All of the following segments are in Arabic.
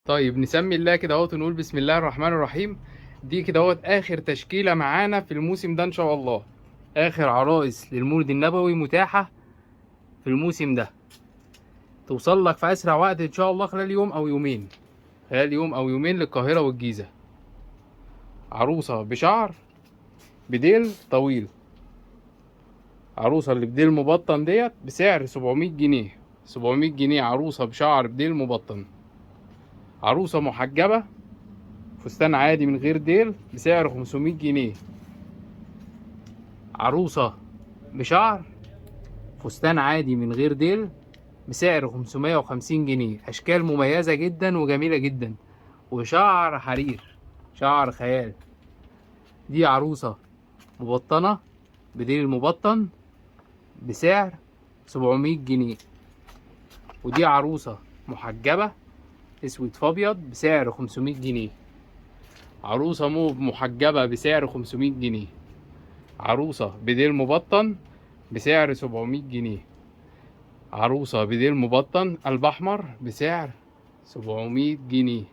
طيب نسمي الله كده اهوت ونقول بسم الله الرحمن الرحيم. دي كده اهوت اخر تشكيله معانا في الموسم ده ان شاء الله. اخر عرائس للمولد النبوي متاحه في الموسم ده، توصل لك في اسرع وقت ان شاء الله، خلال يوم او يومين. خلال يوم او يومين للقاهره والجيزه. عروسه بشعر بديل طويل. عروسه اللي بديل مبطن ديت بسعر 700 جنيه. 700 جنيه عروسه بشعر بديل مبطن. عروسه محجبه فستان عادي من غير ديل بسعر 500 جنيه. عروسة بشعر فستان عادي من غير ديل بسعر 550 جنيه. أشكال مميزة جدا وجميلة جدا، وشعر حرير، شعر خيال. دي عروسة مبطنة بديل مبطن بسعر 700 جنيه. ودي عروسة محجبة اسود فابيض بسعر 500 جنيه. عروسة موف محجبة بسعر 500 جنيه. عروسة بديل مبطن بسعر 700 جنيه. عروسة بديل مبطن قلب أحمر بسعر 700 جنيه.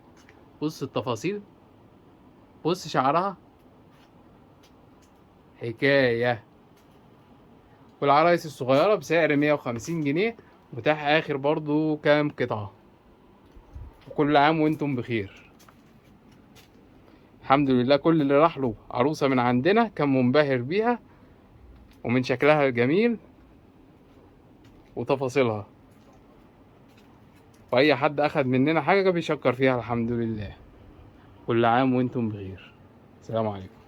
بص التفاصيل، بص شعرها حكاية. والعرايس الصغيرة بسعر 150 جنيه. متاح آخر برضو كام قطعة. وكل عام وانتم بخير. الحمد لله كل اللي راح له عروسة من عندنا كان منبهر بيها ومن شكلها الجميل وتفاصيلها. واي حد اخد مننا حاجة بيشكر فيها الحمد لله. كل عام وانتم بخير. السلام عليكم.